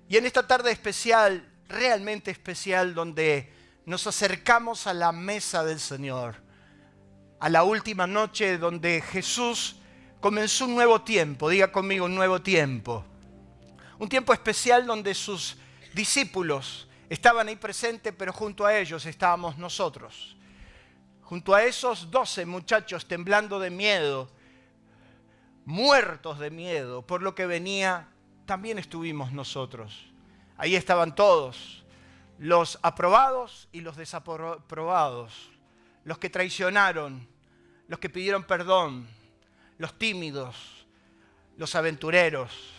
Y en esta tarde especial, realmente especial, donde nos acercamos a la mesa del Señor, a la última noche donde Jesús comenzó un nuevo tiempo, diga conmigo un nuevo tiempo. Un tiempo especial donde sus discípulos estaban ahí presentes, pero junto a ellos estábamos nosotros. Junto a esos 12 muchachos temblando de miedo, muertos de miedo por lo que venía, también estuvimos nosotros. Ahí estaban todos, los aprobados y los desaprobados, los que traicionaron, los que pidieron perdón, los tímidos, los aventureros.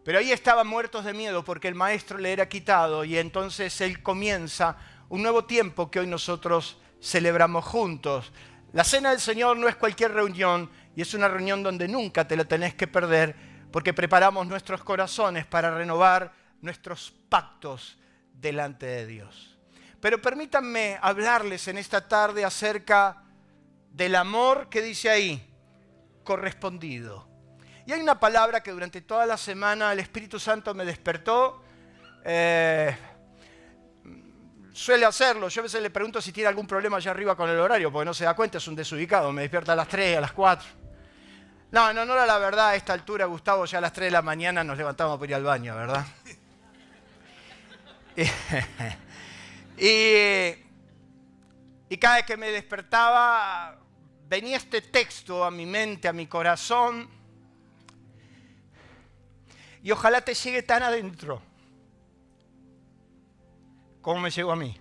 Pero ahí estaban muertos de miedo porque el maestro le era quitado y entonces él comienza un nuevo tiempo que hoy nosotros celebramos juntos. La Cena del Señor no es cualquier reunión y es una reunión donde nunca te la tenés que perder porque preparamos nuestros corazones para renovar nuestros pactos delante de Dios. Pero permítanme hablarles en esta tarde acerca del amor que dice ahí, correspondido. Y hay una palabra que durante toda la semana el Espíritu Santo me despertó. Suele hacerlo. Yo a veces le pregunto si tiene algún problema allá arriba con el horario, porque no se da cuenta, es un desubicado. Me despierta a las 3, a las 4. No era la verdad. A esta altura, Gustavo, ya a las 3 de la mañana nos levantamos para ir al baño, ¿verdad? Y cada vez que me despertaba, venía este texto a mi mente, a mi corazón. Y ojalá te llegue tan adentro como me llegó a mí.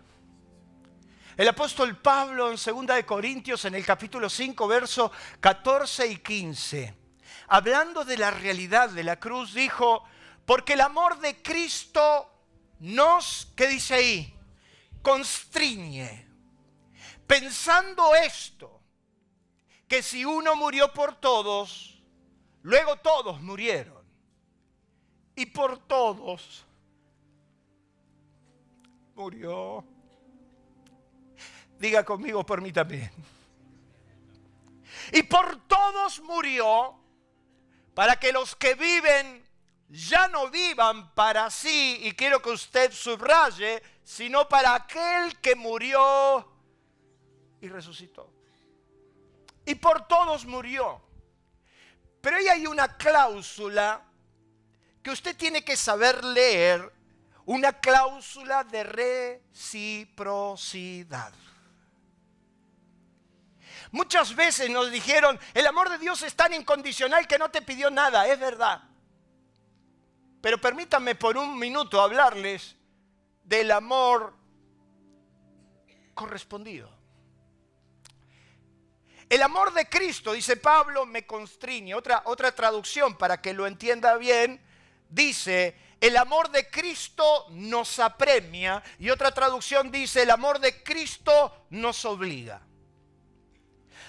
El apóstol Pablo en 2 Corintios, en el capítulo 5, versos 14 y 15, hablando de la realidad de la cruz, dijo, porque el amor de Cristo nos, ¿qué dice ahí? Constriñe. Pensando esto, que si uno murió por todos, luego todos murieron. Y por todos murió. Diga conmigo, por mí también. Y por todos murió, para que los que viven ya no vivan para sí, y quiero que usted subraye, sino para aquel que murió y resucitó. Y por todos murió. Pero ahí hay una cláusula que usted tiene que saber leer, una cláusula de reciprocidad. Muchas veces nos dijeron, el amor de Dios es tan incondicional que no te pidió nada, es verdad. Pero permítanme por un minuto hablarles del amor correspondido. El amor de Cristo, dice Pablo, me constriñe. Otra traducción para que lo entienda bien, dice, el amor de Cristo nos apremia. Y otra traducción dice, el amor de Cristo nos obliga.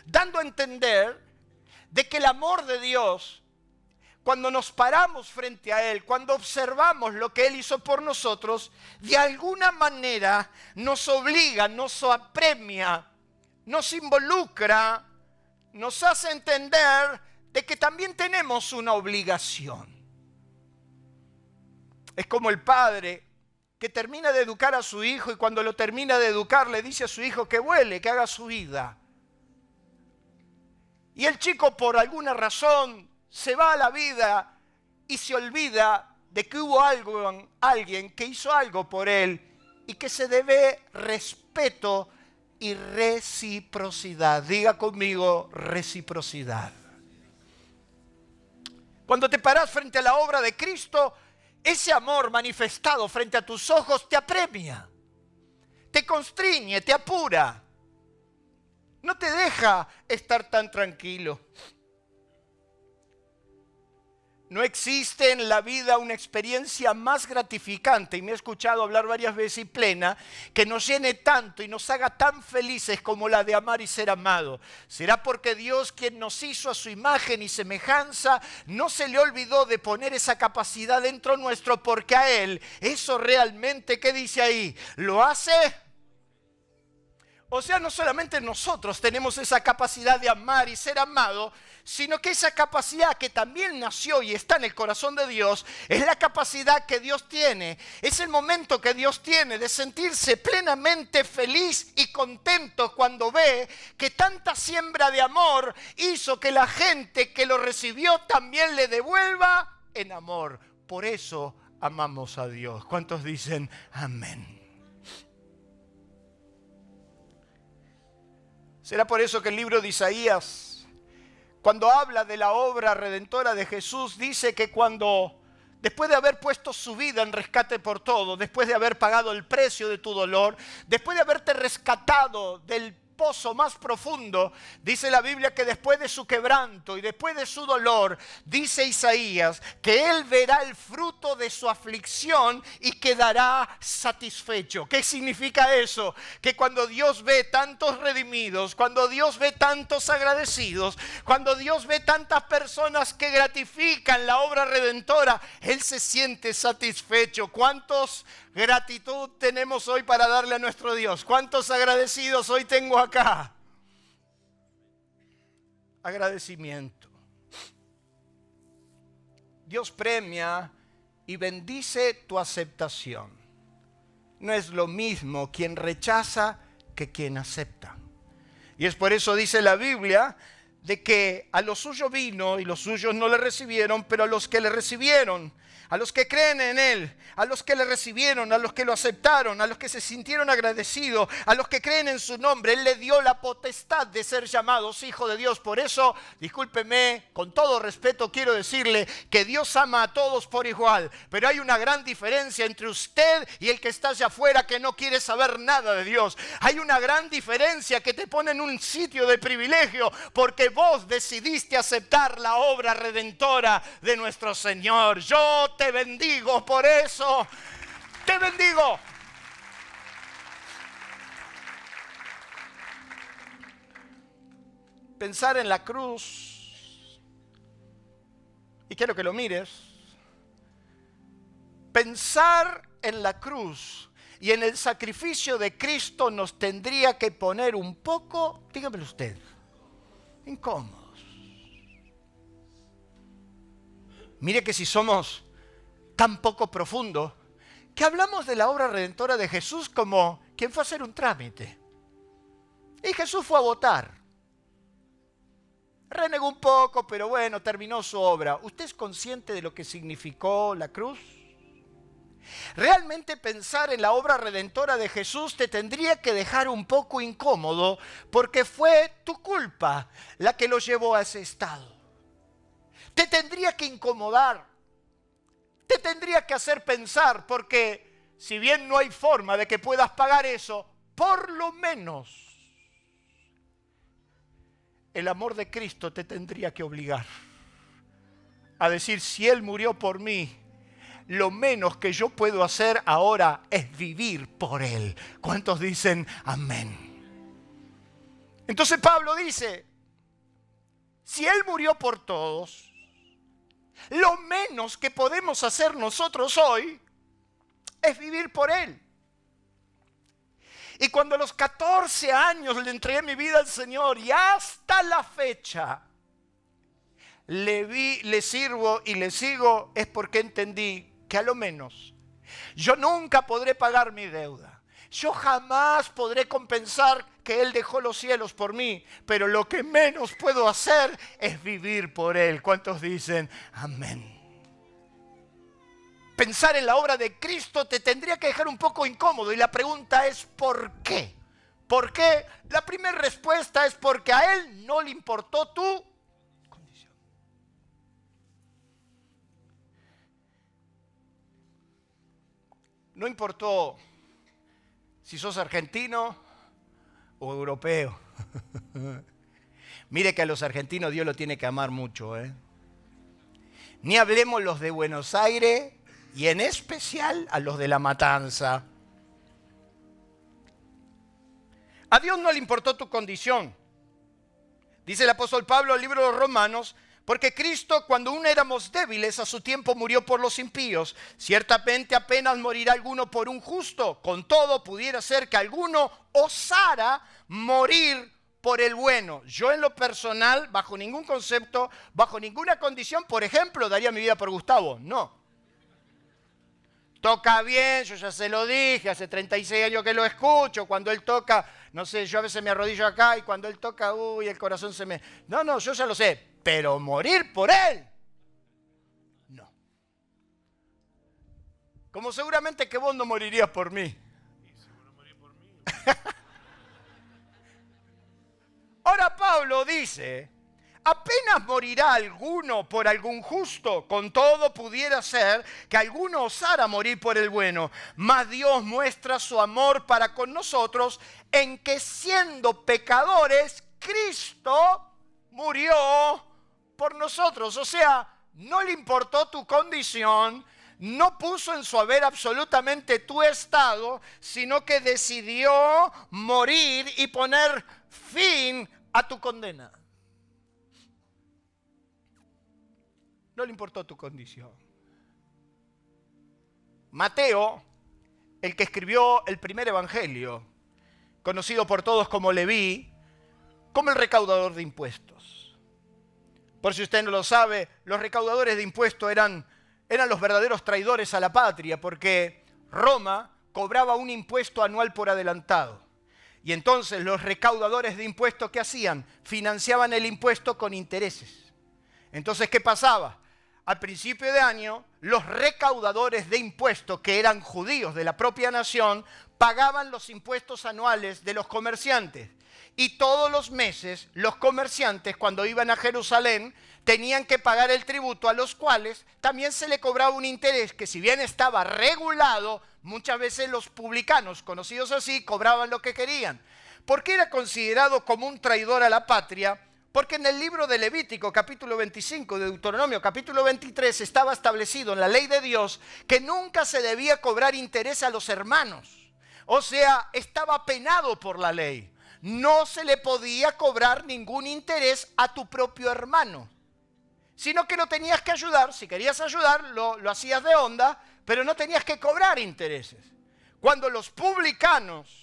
Dando a entender de que el amor de Dios, cuando nos paramos frente a Él, cuando observamos lo que Él hizo por nosotros, de alguna manera nos obliga, nos apremia, nos involucra, nos hace entender de que también tenemos una obligación. Es como el padre que termina de educar a su hijo y cuando lo termina de educar le dice a su hijo que vuele, que haga su vida. Y el chico por alguna razón se va a la vida y se olvida de que hubo alguien que hizo algo por él y que se debe respeto y reciprocidad. Diga conmigo, reciprocidad. Cuando te paras frente a la obra de Cristo, ese amor manifestado frente a tus ojos te apremia, te constriñe, te apura. No te deja estar tan tranquilo. No existe en la vida una experiencia más gratificante, y me he escuchado hablar varias veces y plena, que nos llene tanto y nos haga tan felices como la de amar y ser amado. ¿Será porque Dios, quien nos hizo a su imagen y semejanza, no se le olvidó de poner esa capacidad dentro nuestro? Porque a Él, eso realmente, ¿qué dice ahí? ¿Lo hace O sea, no solamente nosotros tenemos esa capacidad de amar y ser amado, sino que esa capacidad que también nació y está en el corazón de Dios, es la capacidad que Dios tiene, es el momento que Dios tiene de sentirse plenamente feliz y contento cuando ve que tanta siembra de amor hizo que la gente que lo recibió también le devuelva en amor. Por eso amamos a Dios. ¿Cuántos dicen amén? Será por eso que el libro de Isaías, cuando habla de la obra redentora de Jesús, dice que después de haber puesto su vida en rescate por todo, después de haber pagado el precio de tu dolor, después de haberte rescatado del pozo más profundo, dice la Biblia que después de su quebranto y después de su dolor, dice Isaías que Él verá el fruto de su aflicción y quedará satisfecho. ¿Qué significa eso? Que cuando Dios ve tantos redimidos, cuando Dios ve tantos agradecidos, cuando Dios ve tantas personas que gratifican la obra redentora, Él se siente satisfecho. ¿Cuántos gratitud tenemos hoy para darle a nuestro Dios? ¿Cuántos agradecidos hoy tengo acá? Agradecimiento. Dios premia y bendice tu aceptación. No es lo mismo quien rechaza que quien acepta. Y es por eso dice la Biblia de que a los suyos vino y los suyos no le recibieron, pero a los que le recibieron, a los que creen en Él, a los que le recibieron, a los que lo aceptaron, a los que se sintieron agradecidos, a los que creen en su nombre, Él le dio la potestad de ser llamados hijos de Dios. Por eso, discúlpeme, con todo respeto quiero decirle que Dios ama a todos por igual, pero hay una gran diferencia entre usted y el que está allá afuera que no quiere saber nada de Dios. Hay una gran diferencia que te pone en un sitio de privilegio porque vos decidiste aceptar la obra redentora de nuestro Señor. Yo te bendigo por eso. Te bendigo. Pensar en la cruz, y quiero que lo mires, pensar en la cruz y en el sacrificio de Cristo nos tendría que poner un poco, dígamelo usted, incómodos. Mire que si somos tan poco profundos, que hablamos de la obra redentora de Jesús como quien fue a hacer un trámite. Y Jesús fue a votar. Renegó un poco, pero bueno, terminó su obra. ¿Usted es consciente de lo que significó la cruz? Realmente pensar en la obra redentora de Jesús te tendría que dejar un poco incómodo porque fue tu culpa la que lo llevó a ese estado. Te tendría que incomodar, te tendría que hacer pensar porque si bien no hay forma de que puedas pagar eso, por lo menos el amor de Cristo te tendría que obligar a decir, si Él murió por mí, lo menos que yo puedo hacer ahora es vivir por Él. ¿Cuántos dicen amén? Entonces Pablo dice, si Él murió por todos, lo menos que podemos hacer nosotros hoy es vivir por Él. Y cuando a los 14 años le entregué mi vida al Señor y hasta la fecha le sirvo y le sigo, es porque entendí que a lo menos yo nunca podré pagar mi deuda. Yo jamás podré compensar que Él dejó los cielos por mí, pero lo que menos puedo hacer es vivir por Él. ¿Cuántos dicen amén? Pensar en la obra de Cristo te tendría que dejar un poco incómodo y la pregunta es ¿por qué? ¿Por qué? La primera respuesta es porque a Él no le importó tu condición. No importó si sos argentino o europeo. Mire que a los argentinos Dios lo tiene que amar mucho, ¿eh? Ni hablemos los de Buenos Aires y en especial a los de La Matanza. A Dios no le importó tu condición. Dice el apóstol Pablo en el libro de los Romanos, Porque Cristo, cuando aún éramos débiles, a su tiempo murió por los impíos. Ciertamente apenas morirá alguno por un justo. Con todo, pudiera ser que alguno osara morir por el bueno. Yo en lo personal, bajo ningún concepto, bajo ninguna condición, por ejemplo, daría mi vida por Gustavo. No. Toca bien, yo ya se lo dije, hace 36 años que lo escucho. Cuando él toca, no sé, yo a veces me arrodillo acá y cuando él toca, uy, el corazón se me... No, yo ya lo sé. Pero morir por él, no. Como seguramente que vos no morirías por mí. Y si vos no morís por mí. Ahora Pablo dice, apenas morirá alguno por algún justo, con todo pudiera ser que alguno osara morir por el bueno, mas Dios muestra su amor para con nosotros en que siendo pecadores, Cristo murió por nosotros. O sea, no le importó tu condición, no puso en su haber absolutamente tu estado, sino que decidió morir y poner fin a tu condena. No le importó tu condición. Mateo, el que escribió el primer evangelio, conocido por todos como Leví, como el recaudador de impuestos. Por si usted no lo sabe, los recaudadores de impuestos eran los verdaderos traidores a la patria, porque Roma cobraba un impuesto anual por adelantado. Y entonces los recaudadores de impuestos, ¿qué hacían? Financiaban el impuesto con intereses. Entonces, ¿qué pasaba? Al principio de año, los recaudadores de impuestos, que eran judíos de la propia nación, pagaban los impuestos anuales de los comerciantes. Y todos los meses, los comerciantes, cuando iban a Jerusalén, tenían que pagar el tributo, a los cuales también se le cobraba un interés que, si bien estaba regulado, muchas veces los publicanos, conocidos así, cobraban lo que querían. ¿Por qué era considerado como un traidor a la patria? Porque en el libro de Levítico, capítulo 25, de Deuteronomio, capítulo 23, estaba establecido en la ley de Dios que nunca se debía cobrar interés a los hermanos. O sea, estaba penado por la ley. No se le podía cobrar ningún interés a tu propio hermano, sino que lo tenías que ayudar. Si querías ayudar, lo hacías de onda, pero no tenías que cobrar intereses. Cuando los publicanos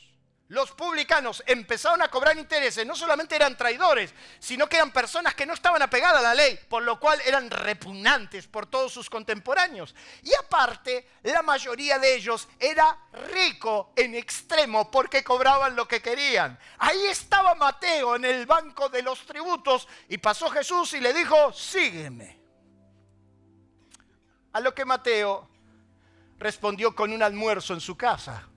empezaron a cobrar intereses, no solamente eran traidores, sino que eran personas que no estaban apegadas a la ley, por lo cual eran repugnantes por todos sus contemporáneos. Y aparte, la mayoría de ellos era rico en extremo porque cobraban lo que querían. Ahí estaba Mateo en el banco de los tributos y pasó Jesús y le dijo, sígueme. A lo que Mateo respondió con un almuerzo en su casa.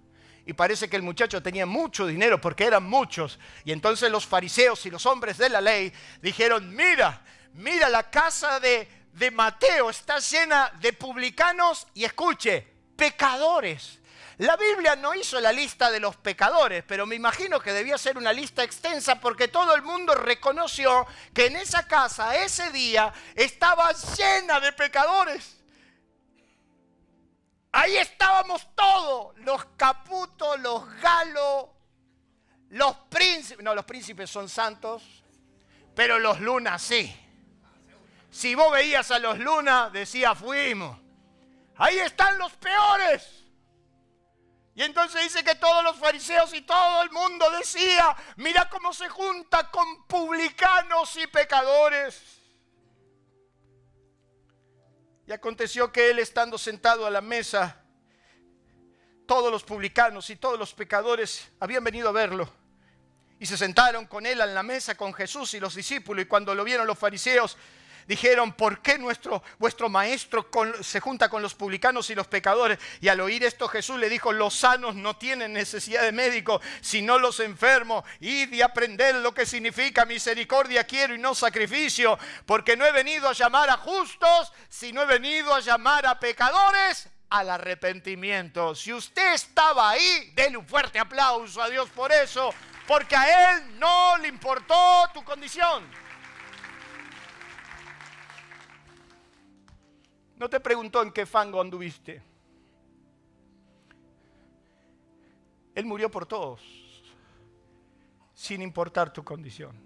Y parece que el muchacho tenía mucho dinero porque eran muchos. Y entonces los fariseos y los hombres de la ley dijeron, mira la casa de Mateo está llena de publicanos y escuche, pecadores. La Biblia no hizo la lista de los pecadores, pero me imagino que debía ser una lista extensa porque todo el mundo reconoció que en esa casa, ese día, estaba llena de pecadores. Ahí estábamos todos, los caputos, los galos, los príncipes. No, los príncipes son santos, pero los lunas sí. Si vos veías a los lunas, decía fuimos. Ahí están los peores. Y entonces dice que todos los fariseos y todo el mundo decía, mira cómo se junta con publicanos y pecadores. Y aconteció que él, estando sentado a la mesa, todos los publicanos y todos los pecadores habían venido a verlo. Y se sentaron con él en la mesa con Jesús y los discípulos. Y cuando lo vieron los fariseos, dijeron, ¿por qué vuestro maestro se junta con los publicanos y los pecadores? Y al oír esto Jesús le dijo, los sanos no tienen necesidad de médico, sino los enfermos. Id y aprended lo que significa misericordia quiero y no sacrificio, porque no he venido a llamar a justos, sino he venido a llamar a pecadores al arrepentimiento. Si usted estaba ahí, denle un fuerte aplauso a Dios por eso, porque a Él no le importó tu condición. No te preguntó en qué fango anduviste. Él murió por todos, sin importar tu condición.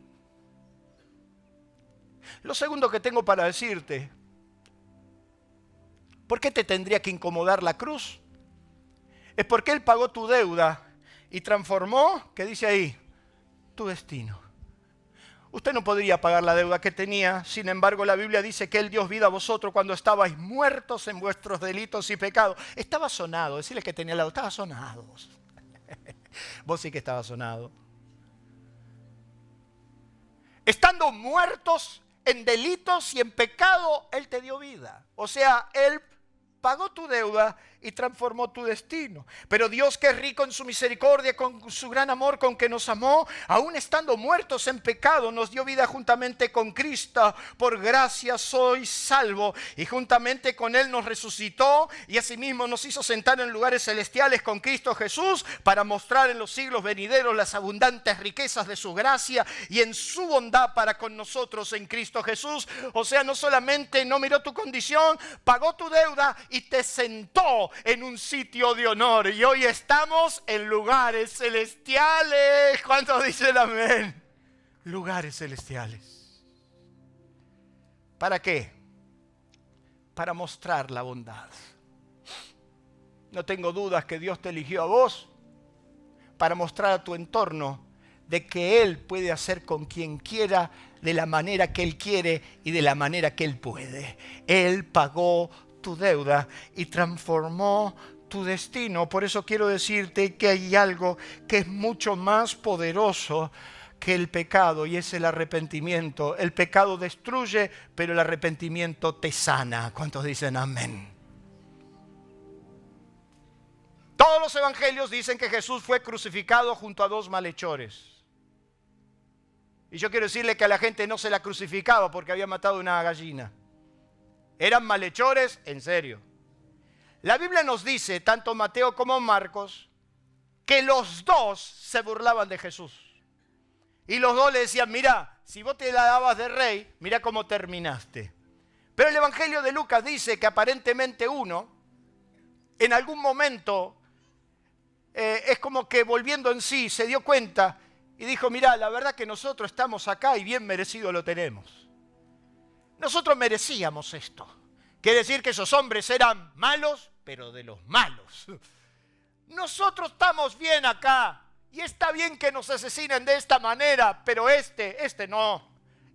Lo segundo que tengo para decirte, ¿por qué te tendría que incomodar la cruz? Es porque Él pagó tu deuda y transformó, ¿qué dice ahí? Tu destino. Usted no podría pagar la deuda que tenía, sin embargo la Biblia dice que Él dio vida a vosotros cuando estabais muertos en vuestros delitos y pecados. Estaba sonado, decirle que tenía al lado, estaba sonado. Vos sí que estabas sonado. Estando muertos en delitos y en pecado, Él te dio vida. O sea, Él pagó tu deuda y transformó tu destino. Pero Dios, que es rico en su misericordia, con su gran amor con que nos amó, aún estando muertos en pecado, nos dio vida juntamente con Cristo. Por gracia sois salvo. Y juntamente con Él nos resucitó y asimismo nos hizo sentar en lugares celestiales con Cristo Jesús, para mostrar en los siglos venideros las abundantes riquezas de su gracia y en su bondad para con nosotros en Cristo Jesús. O sea, no solamente no miró tu condición, pagó tu deuda y te sentó en un sitio de honor. Y hoy estamos en lugares celestiales. ¿Cuántos dicen amén? Lugares celestiales. ¿Para qué? Para mostrar la bondad. No tengo dudas que Dios te eligió a vos para mostrar a tu entorno de que Él puede hacer con quien quiera, de la manera que Él quiere y de la manera que Él puede. Él pagó tu deuda y transformó tu destino. Por eso quiero decirte que hay algo que es mucho más poderoso que el pecado, y es el arrepentimiento. El pecado destruye, pero el arrepentimiento te sana. ¿Cuántos dicen amén? Todos los evangelios dicen que Jesús fue crucificado junto a dos malhechores. Y yo quiero decirle que a la gente no se la crucificaba porque había matado una gallina. Eran malhechores, en serio. La Biblia nos dice, tanto Mateo como Marcos, que los dos se burlaban de Jesús. Y los dos le decían, mira, si vos te la dabas de rey, mira cómo terminaste. Pero el Evangelio de Lucas dice que aparentemente uno, en algún momento, es como que volviendo en sí, se dio cuenta y dijo, mira, la verdad que nosotros estamos acá y bien merecido lo tenemos. Nosotros merecíamos esto. Quiere decir que esos hombres eran malos, pero de los malos. Nosotros estamos bien acá. Y está bien que nos asesinen de esta manera, pero este no.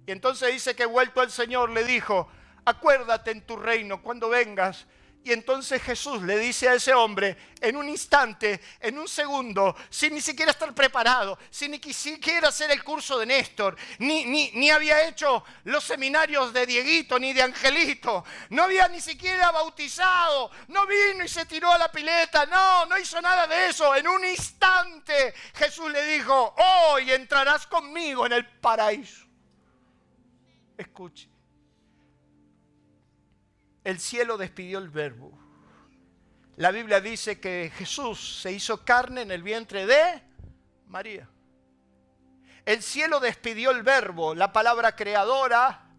Y entonces dice que vuelto el Señor le dijo, acuérdate en tu reino cuando vengas. Y entonces Jesús le dice a ese hombre, en un instante, en un segundo, sin ni siquiera estar preparado, sin ni siquiera hacer el curso de Néstor, ni había hecho los seminarios de Dieguito ni de Angelito, no había ni siquiera bautizado, no vino y se tiró a la pileta, no hizo nada de eso. En un instante Jesús le dijo, hoy entrarás conmigo en el paraíso. Escuche. El cielo despidió el verbo. La Biblia dice que Jesús se hizo carne en el vientre de María. El cielo despidió el verbo, la palabra creadora,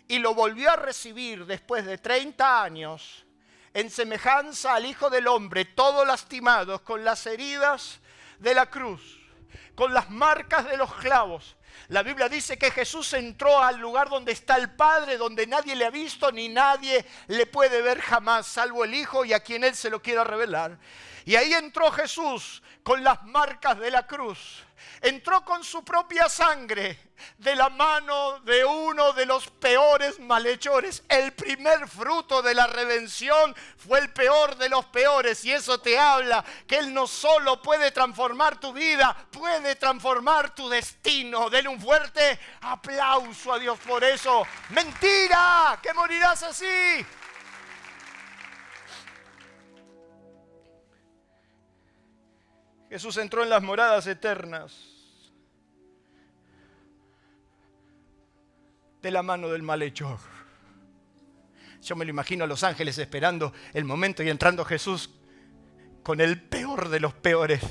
y lo volvió a recibir después de 30 años, en semejanza al Hijo del Hombre, todos lastimados con las heridas de la cruz, con las marcas de los clavos. La Biblia dice que Jesús entró al lugar donde está el Padre, donde nadie le ha visto ni nadie le puede ver jamás, salvo el Hijo y a quien Él se lo quiera revelar. Y ahí entró Jesús con las marcas de la cruz. Entró con su propia sangre de la mano de uno de los peores malhechores. El primer fruto de la redención fue el peor de los peores. Y eso te habla que Él no solo puede transformar tu vida, puede transformar tu destino. Denle un fuerte aplauso a Dios por eso. ¡Mentira! ¡Que morirás así! Jesús entró en las moradas eternas de la mano del malhechor. Yo me lo imagino a los ángeles esperando el momento y entrando Jesús con el peor de los peores,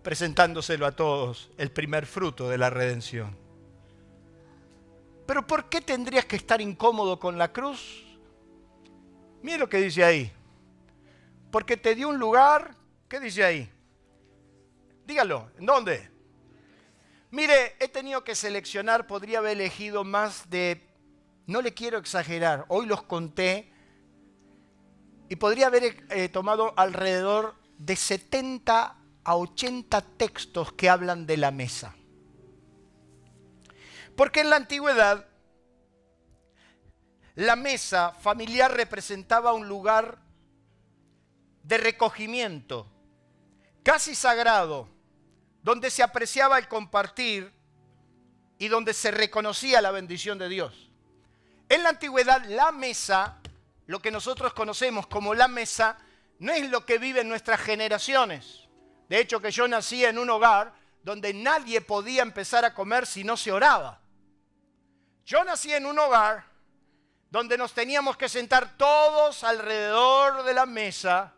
presentándoselo a todos, el primer fruto de la redención. Pero ¿por qué tendrías que estar incómodo con la cruz? Mire lo que dice ahí. Porque te dio un lugar. ¿Qué dice ahí? Dígalo, ¿en dónde? Mire, he tenido que seleccionar, podría haber elegido más de, no le quiero exagerar, hoy los conté, y podría haber tomado alrededor de 70 a 80 textos que hablan de la mesa. Porque en la antigüedad, la mesa familiar representaba un lugar de recogimiento, casi sagrado, donde se apreciaba el compartir y donde se reconocía la bendición de Dios. En la antigüedad, la mesa, lo que nosotros conocemos como la mesa, no es lo que viven nuestras generaciones. De hecho, que yo nací en un hogar donde nadie podía empezar a comer si no se oraba. Yo nací en un hogar donde nos teníamos que sentar todos alrededor de la mesa.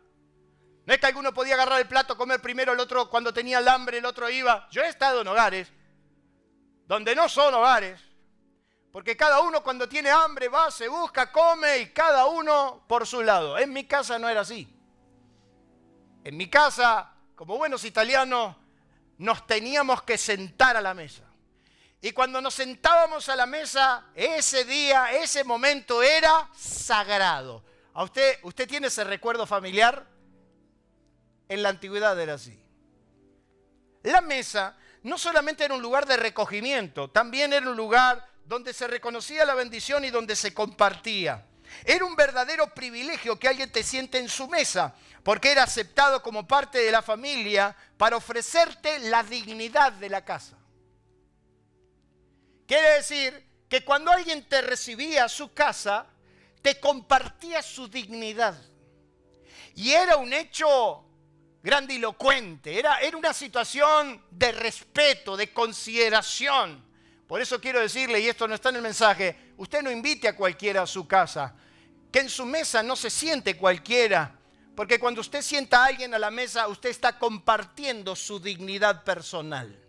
No es que alguno podía agarrar el plato, comer primero, el otro cuando tenía el hambre, el otro iba. Yo he estado en hogares donde no son hogares, porque cada uno cuando tiene hambre va, se busca, come y cada uno por su lado. En mi casa no era así. En mi casa, como buenos italianos, nos teníamos que sentar a la mesa. Y cuando nos sentábamos a la mesa, ese día, ese momento era sagrado. ¿A usted tiene ese recuerdo familiar? En la antigüedad era así. La mesa no solamente era un lugar de recogimiento, también era un lugar donde se reconocía la bendición y donde se compartía. Era un verdadero privilegio que alguien te siente en su mesa, porque era aceptado como parte de la familia para ofrecerte la dignidad de la casa. Quiere decir que cuando alguien te recibía a su casa, te compartía su dignidad. Y era un hecho grandilocuente, era una situación de respeto, de consideración. Por eso quiero decirle, y esto no está en el mensaje, usted no invite a cualquiera a su casa, que en su mesa no se siente cualquiera, porque cuando usted sienta a alguien a la mesa, usted está compartiendo su dignidad personal.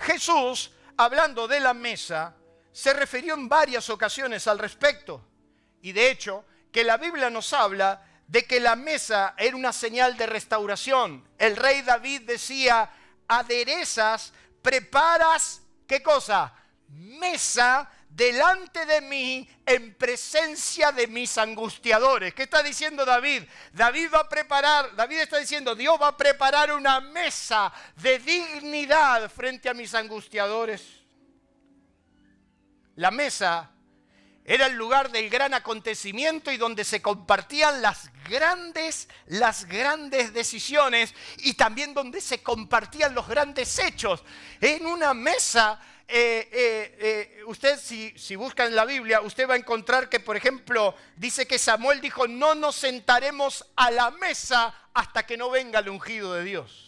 Jesús, hablando de la mesa, se refirió en varias ocasiones al respecto. Y de hecho, que la Biblia nos habla de que la mesa era una señal de restauración. El rey David decía, aderezas, preparas, ¿qué cosa? Mesa delante de mí en presencia de mis angustiadores. ¿Qué está diciendo David? David está diciendo, Dios va a preparar una mesa de dignidad frente a mis angustiadores. La mesa era el lugar del gran acontecimiento y donde se compartían las grandes decisiones y también donde se compartían los grandes hechos. En una mesa, usted si busca en la Biblia, usted va a encontrar que, por ejemplo, dice que Samuel dijo, no nos sentaremos a la mesa hasta que no venga el ungido de Dios.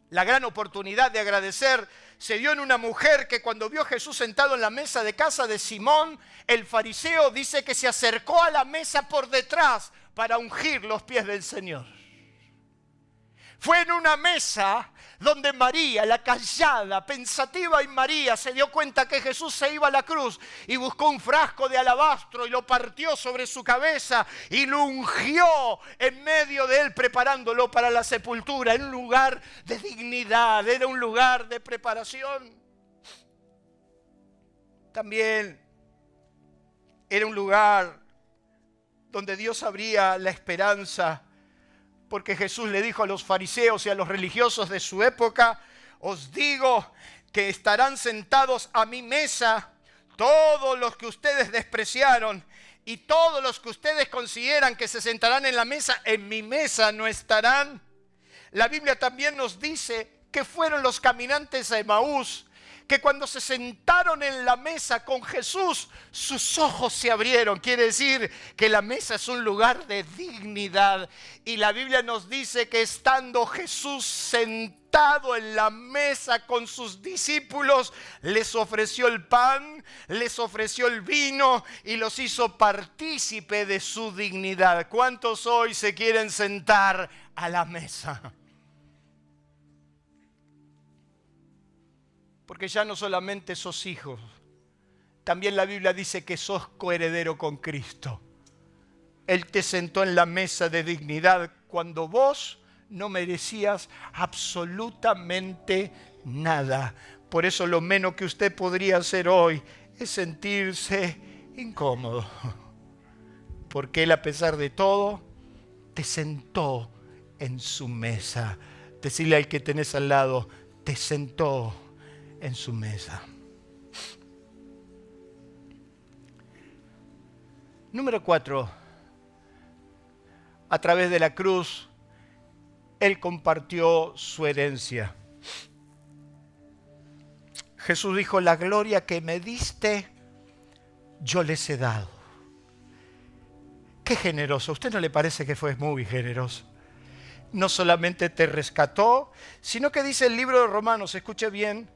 La gran oportunidad de agradecer se dio en una mujer que cuando vio a Jesús sentado en la mesa de casa de Simón, el fariseo, dice que se acercó a la mesa por detrás para ungir los pies del Señor. Fue en una mesa donde María, la callada, pensativa y María, se dio cuenta que Jesús se iba a la cruz y buscó un frasco de alabastro y lo partió sobre su cabeza y lo ungió en medio de él, preparándolo para la sepultura. Era un lugar de dignidad, era un lugar de preparación. También era un lugar donde Dios abría la esperanza, porque Jesús le dijo a los fariseos y a los religiosos de su época, os digo que estarán sentados a mi mesa todos los que ustedes despreciaron y todos los que ustedes consideran que se sentarán en la mesa, en mi mesa no estarán. La Biblia también nos dice que fueron los caminantes a Emaús, que cuando se sentaron en la mesa con Jesús, sus ojos se abrieron. Quiere decir que la mesa es un lugar de dignidad. Y la Biblia nos dice que estando Jesús sentado en la mesa con sus discípulos, les ofreció el pan, les ofreció el vino y los hizo partícipe de su dignidad. ¿Cuántos hoy se quieren sentar a la mesa? Porque ya no solamente sos hijos, también la Biblia dice que sos coheredero con Cristo. Él te sentó en la mesa de dignidad cuando vos no merecías absolutamente nada. Por eso lo menos que usted podría hacer hoy es sentirse incómodo. Porque Él, a pesar de todo, te sentó en su mesa. Decirle al que tenés al lado, te sentó en su mesa. Número 4. A través de la cruz, Él compartió su herencia. Jesús dijo, la gloria que me diste, yo les he dado. Qué generoso. ¿A usted no le parece que fue muy generoso? No solamente te rescató, sino que dice el libro de Romanos, escuche bien,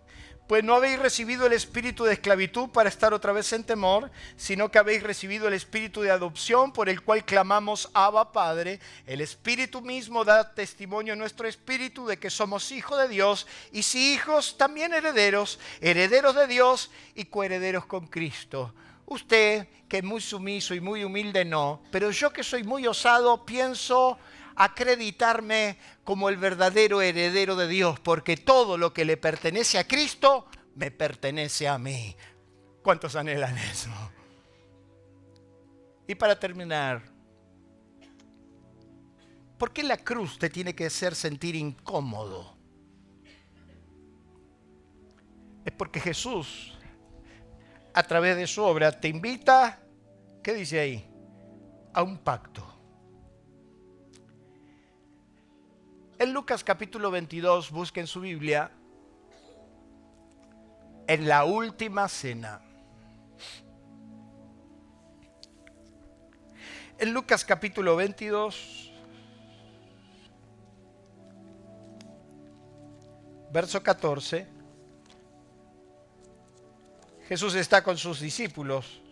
pues no habéis recibido el espíritu de esclavitud para estar otra vez en temor, sino que habéis recibido el espíritu de adopción por el cual clamamos Abba Padre. El espíritu mismo da testimonio a nuestro espíritu de que somos hijos de Dios, y si hijos, también herederos, herederos de Dios y coherederos con Cristo. Usted, que es muy sumiso y muy humilde, no, pero yo que soy muy osado, pienso acreditarme como el verdadero heredero de Dios, porque todo lo que le pertenece a Cristo, me pertenece a mí. ¿Cuántos anhelan eso? Y para terminar, ¿por qué la cruz te tiene que hacer sentir incómodo? Es porque Jesús, a través de su obra, te invita, ¿qué dice ahí? A un pacto. En Lucas capítulo 22, busquen su Biblia, en la última cena. En Lucas capítulo 22, verso 14, Jesús está con sus discípulos.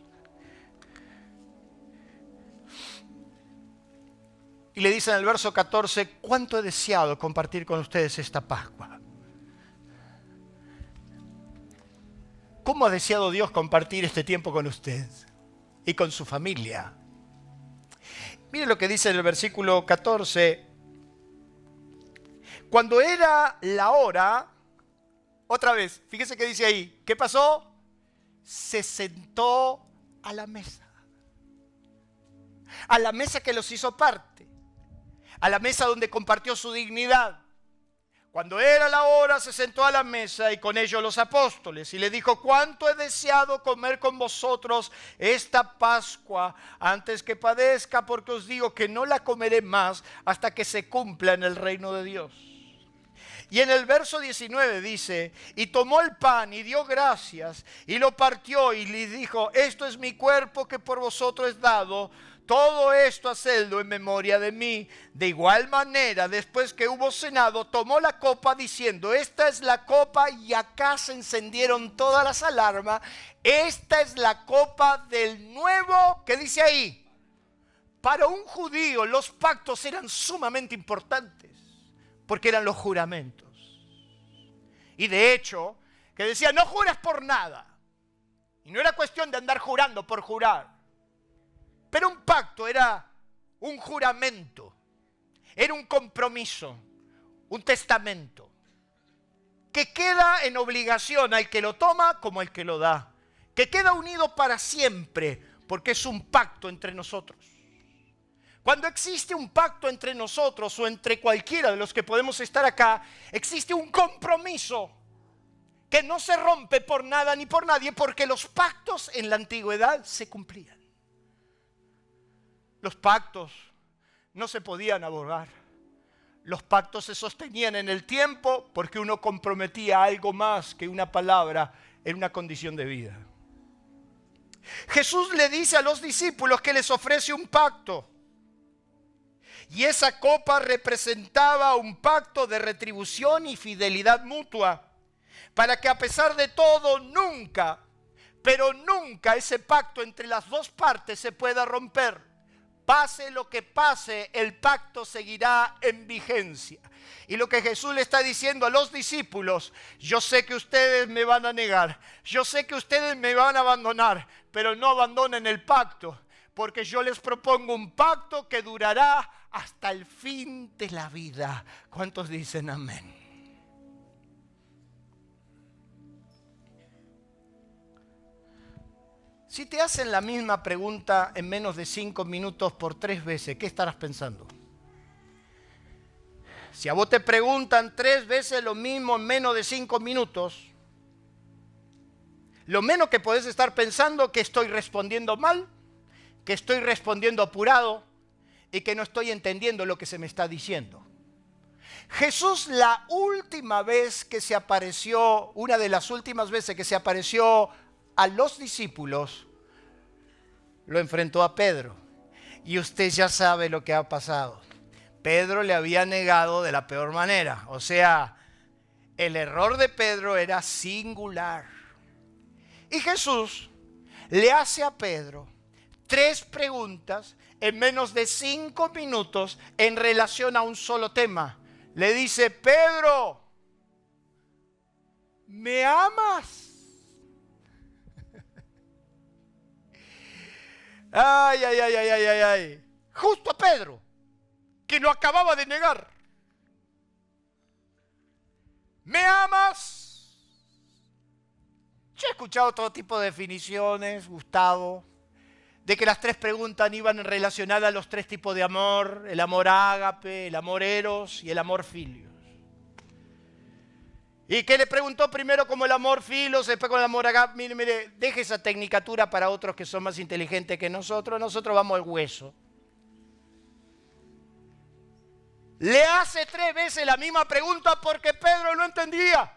Y le dice en el verso 14, ¿cuánto he deseado compartir con ustedes esta Pascua? ¿Cómo ha deseado Dios compartir este tiempo con usted y con su familia? Mire lo que dice en el versículo 14. Cuando era la hora, otra vez, fíjese que dice ahí, ¿qué pasó? Se sentó a la mesa. A la mesa que los hizo parte. A la mesa donde compartió su dignidad. Cuando era la hora, se sentó a la mesa y con ellos los apóstoles y le dijo, cuánto he deseado comer con vosotros esta Pascua antes que padezca, porque os digo que no la comeré más hasta que se cumpla en el reino de Dios. Y en el verso 19 dice, y tomó el pan y dio gracias y lo partió y le dijo, esto es mi cuerpo que por vosotros es dado. Todo esto hacedlo en memoria de mí. De igual manera, después que hubo cenado, tomó la copa diciendo, esta es la copa, y acá se encendieron todas las alarmas. Esta es la copa del nuevo, ¿qué dice ahí? Para un judío los pactos eran sumamente importantes, porque eran los juramentos. Y de hecho, que decía, no jures por nada. Y no era cuestión de andar jurando por jurar. Pero un pacto era un juramento, era un compromiso, un testamento, que queda en obligación al que lo toma como al que lo da, que queda unido para siempre, porque es un pacto entre nosotros. Cuando existe un pacto entre nosotros o entre cualquiera de los que podemos estar acá, existe un compromiso que no se rompe por nada ni por nadie, porque los pactos en la antigüedad se cumplían. Los pactos no se podían abogar. Los pactos se sostenían en el tiempo porque uno comprometía algo más que una palabra en una condición de vida. Jesús le dice a los discípulos que les ofrece un pacto. Y esa copa representaba un pacto de retribución y fidelidad mutua, para que a pesar de todo nunca, pero nunca ese pacto entre las dos partes se pueda romper. Pase lo que pase, el pacto seguirá en vigencia. Y lo que Jesús le está diciendo a los discípulos, yo sé que ustedes me van a negar, yo sé que ustedes me van a abandonar, pero no abandonen el pacto, porque yo les propongo un pacto que durará hasta el fin de la vida. ¿Cuántos dicen amén? Si te hacen la misma pregunta en menos de 5 minutos por 3 veces, ¿qué estarás pensando? Si a vos te preguntan 3 veces lo mismo en menos de 5 minutos, lo menos que podés estar pensando es que estoy respondiendo mal, que estoy respondiendo apurado y que no estoy entendiendo lo que se me está diciendo. Jesús, la última vez que se apareció, una de las últimas veces que se apareció a los discípulos, lo enfrentó a Pedro. Y usted ya sabe lo que ha pasado. Pedro le había negado de la peor manera. O sea, el error de Pedro era singular. Y Jesús le hace a Pedro 3 preguntas en menos de 5 minutos en relación a un solo tema. Le dice: Pedro, ¿me amas? Ay, ay, ay, ay, ay, ay, ay. Justo a Pedro, que lo acababa de negar. ¿Me amas? Yo he escuchado todo tipo de definiciones, Gustavo, de que las 3 preguntas iban relacionadas a los 3 tipos de amor: el amor ágape, el amor eros y el amor filios. Y que le preguntó primero como el amor filos, después con el amor agape. Mire, mire, deje esa tecnicatura para otros que son más inteligentes que nosotros. Nosotros vamos al hueso. Le hace 3 veces la misma pregunta porque Pedro no entendía.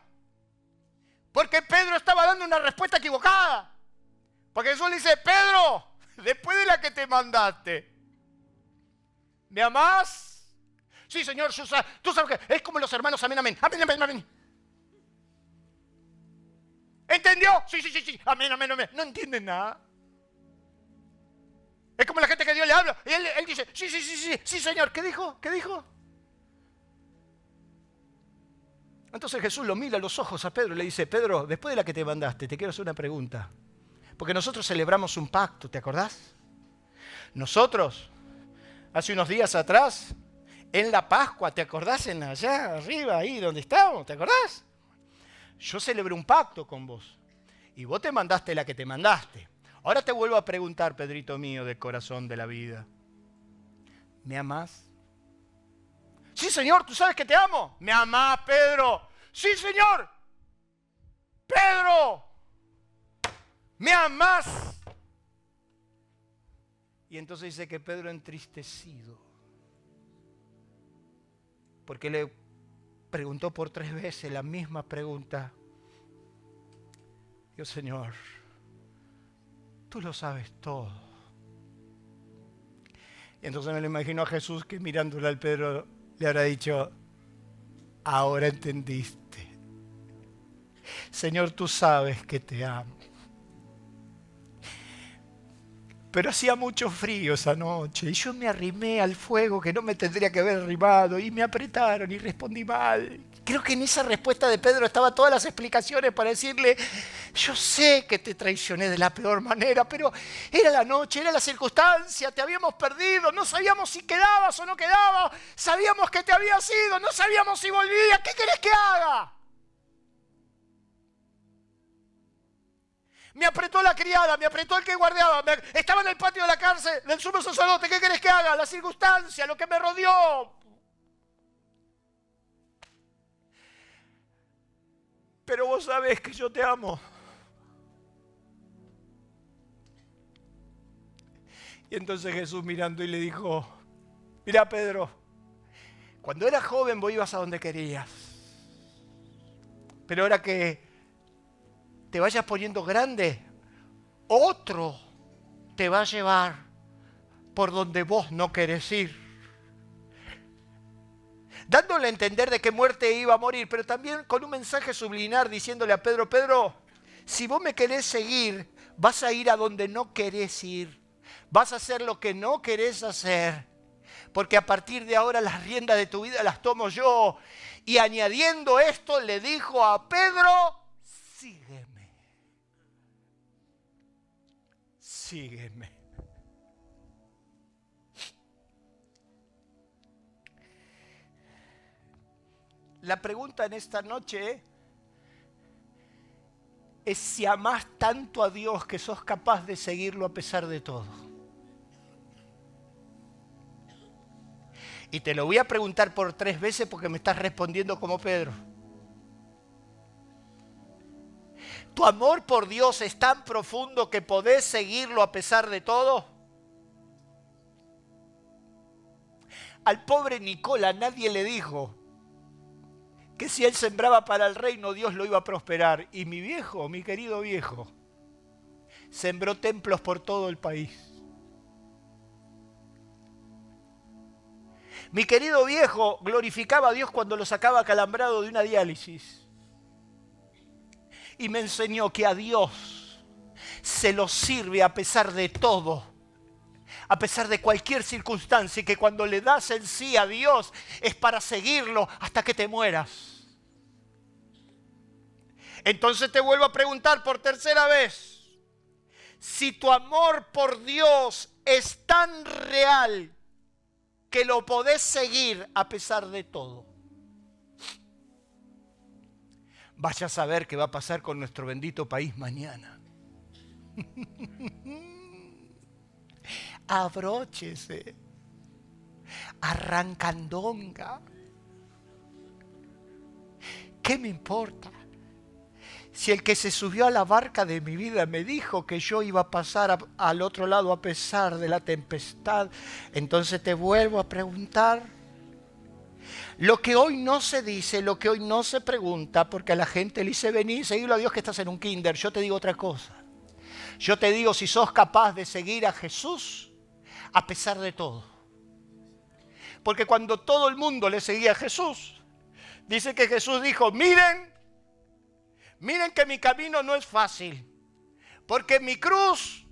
Porque Pedro estaba dando una respuesta equivocada. Porque Jesús le dice: Pedro, después de la que te mandaste, ¿me amás? Sí, Señor, tú sabes que es como los hermanos, amén, amén, amén, amén, amén. ¿Entendió? Sí, sí, sí, sí, amén, amén, amén. No entienden nada. Es como la gente que Dios le habla y él dice: sí, sí, sí, sí, sí, Señor. ¿Qué dijo? ¿Qué dijo? Entonces Jesús lo mira a los ojos a Pedro y le dice: Pedro, después de la que te mandaste, te quiero hacer una pregunta. Porque nosotros celebramos un pacto, ¿te acordás? Nosotros, hace unos días atrás, en la Pascua, ¿te acordás? En allá arriba, ahí donde estábamos, ¿te acordás? Yo celebré un pacto con vos y vos te mandaste la que te mandaste. Ahora te vuelvo a preguntar, Pedrito mío, del corazón de la vida. ¿Me amás? Sí, Señor, tú sabes que te amo. ¿Me amás, Pedro? Sí, Señor. Pedro, ¿me amás? Y entonces dice que Pedro, entristecido, porque le preguntó por 3 veces la misma pregunta. Dios, Señor, tú lo sabes todo. Y entonces me lo imagino a Jesús que mirándole al Pedro le habrá dicho: ahora entendiste. Señor, tú sabes que te amo. Pero hacía mucho frío esa noche y yo me arrimé al fuego que no me tendría que haber arrimado y me apretaron y respondí mal. Creo que en esa respuesta de Pedro estaban todas las explicaciones para decirle: yo sé que te traicioné de la peor manera, pero era la noche, era la circunstancia, te habíamos perdido, no sabíamos si quedabas o no quedabas, sabíamos que te habías ido, no sabíamos si volvías, ¿qué querés que haga? Me apretó la criada, me apretó el que guardaba, estaba en el patio de la cárcel del sumo sacerdote, ¿qué querés que haga? La circunstancia, lo que me rodeó. Pero vos sabés que yo te amo. Y entonces Jesús mirando y le dijo: mira, Pedro, cuando eras joven vos ibas a donde querías. Pero ahora que te vayas poniendo grande, otro te va a llevar por donde vos no querés ir. Dándole a entender de qué muerte iba a morir, pero también con un mensaje subliminal diciéndole a Pedro: Pedro, si vos me querés seguir, vas a ir a donde no querés ir. Vas a hacer lo que no querés hacer. Porque a partir de ahora las riendas de tu vida las tomo yo. Y añadiendo esto, le dijo a Pedro: sígueme. Sígueme. la pregunta en esta noche es si amás tanto a Dios que sos capaz de seguirlo a pesar de todo. Y te lo voy a preguntar por 3 veces porque me estás respondiendo como Pedro. ¿Tu amor por Dios es tan profundo que podés seguirlo a pesar de todo? Al pobre Nicola nadie le dijo que si él sembraba para el reino, Dios lo iba a prosperar. Y mi viejo, mi querido viejo, sembró templos por todo el país. Mi querido viejo glorificaba a Dios cuando lo sacaba acalambrado de una diálisis. Y me enseñó que a Dios se lo sirve a pesar de todo, a pesar de cualquier circunstancia, y que cuando le das el sí a Dios es para seguirlo hasta que te mueras. Entonces te vuelvo a preguntar por 3ª vez, si tu amor por Dios es tan real que lo podés seguir a pesar de todo. Vaya a saber qué va a pasar con nuestro bendito país mañana. Abróchese, arrancandonga. ¿Qué me importa? Si el que se subió a la barca de mi vida me dijo que yo iba a pasar al otro lado a pesar de la tempestad, entonces te vuelvo a preguntar. Lo que hoy no se dice, lo que hoy no se pregunta, porque a la gente le dice, vení, seguilo a Dios que estás en un kinder. Yo te digo otra cosa. Yo te digo si sos capaz de seguir a Jesús a pesar de todo. Porque cuando todo el mundo le seguía a Jesús, dice que Jesús dijo, miren que mi camino no es fácil, porque mi cruz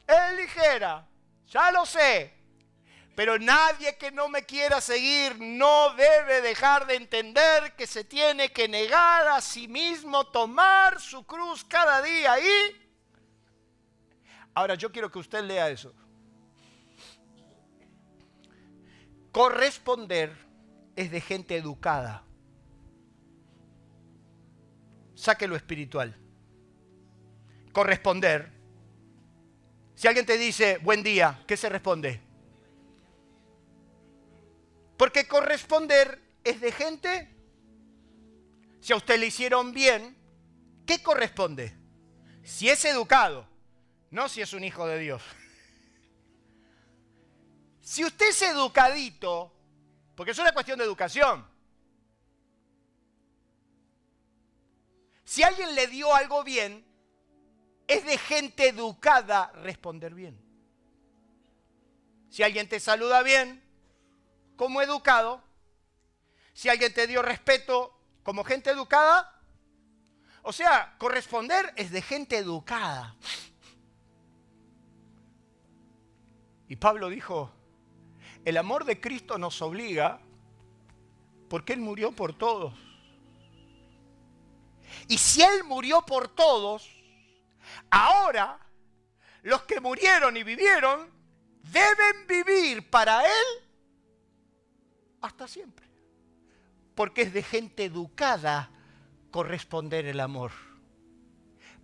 es ligera, ya lo sé, pero nadie que no me quiera seguir no debe dejar de entender que se tiene que negar a sí mismo, tomar su cruz cada día y... Ahora yo quiero que usted lea eso. Corresponder es de gente educada. Saque lo espiritual. Corresponder. Si alguien te dice buen día, ¿qué se responde? Porque corresponder es de gente. Si a usted le hicieron bien, ¿qué corresponde? Si es educado, no si es un hijo de Dios. Si usted es educadito, porque es una cuestión de educación. Si alguien le dio algo bien, es de gente educada responder bien. Si alguien te saluda bien, como educado, si alguien te dio respeto, como gente educada, o sea, corresponder es de gente educada. Y Pablo dijo, el amor de Cristo nos obliga porque Él murió por todos. Y si Él murió por todos, ahora los que murieron y vivieron deben vivir para Él hasta siempre. Porque es de gente educada corresponder el amor.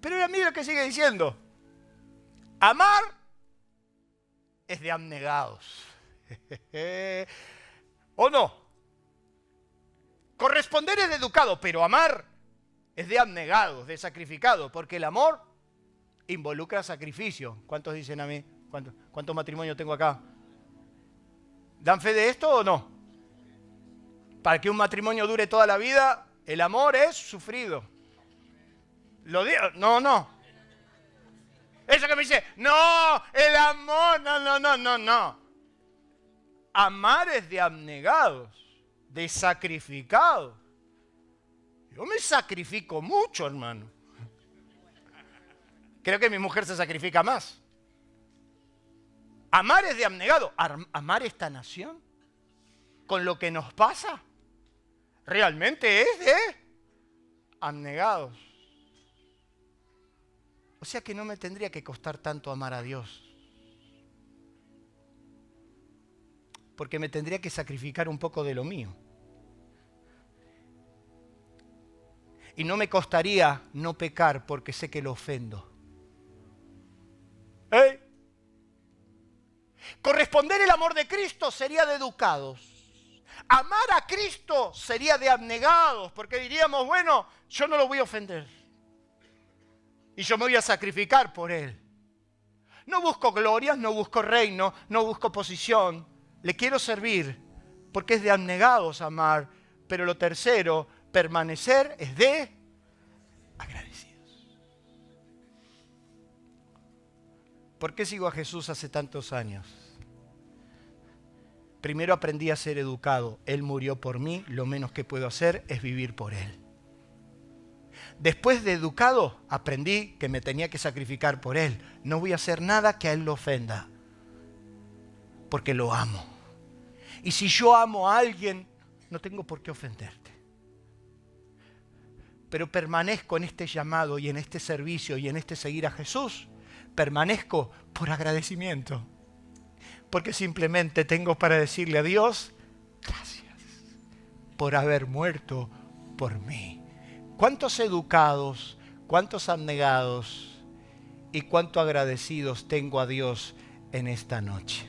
Pero mira lo que sigue diciendo. Amar es de abnegados. ¿O no? Corresponder es de educado, pero amar es de abnegados, de sacrificados, porque el amor involucra sacrificio. ¿Cuántos dicen a mí? ¿Cuántos matrimonios tengo acá? ¿Dan fe de esto o no? Para que un matrimonio dure toda la vida, el amor es sufrido. Lo digo, no. Eso que me dice, no, el amor, no. Amar es de abnegados, de sacrificados. Yo me sacrifico mucho, hermano. Creo que mi mujer se sacrifica más. Amar es de abnegado. Amar esta nación, con lo que nos pasa, realmente es de abnegados. O sea que no me tendría que costar tanto amar a Dios. Porque me tendría que sacrificar un poco de lo mío. Y no me costaría no pecar porque sé que lo ofendo. Corresponder el amor de Cristo sería de educados. Amar a Cristo sería de abnegados, porque diríamos, bueno, yo no lo voy a ofender. Y yo me voy a sacrificar por Él. No busco glorias, no busco reino, no busco posición. Le quiero servir, porque es de abnegados amar. Pero lo tercero, permanecer, es de agradecidos. ¿Por qué sigo a Jesús hace tantos años? Primero aprendí a ser educado. Él murió por mí, lo menos que puedo hacer es vivir por Él. Después de educado, aprendí que me tenía que sacrificar por Él. No voy a hacer nada que a Él lo ofenda, porque lo amo. Y si yo amo a alguien, no tengo por qué ofenderte. Pero permanezco en este llamado y en este servicio y en este seguir a Jesús. Permanezco por agradecimiento. Porque simplemente tengo para decirle a Dios, gracias por haber muerto por mí. ¿Cuántos educados, cuántos abnegados y cuánto agradecidos tengo a Dios en esta noche?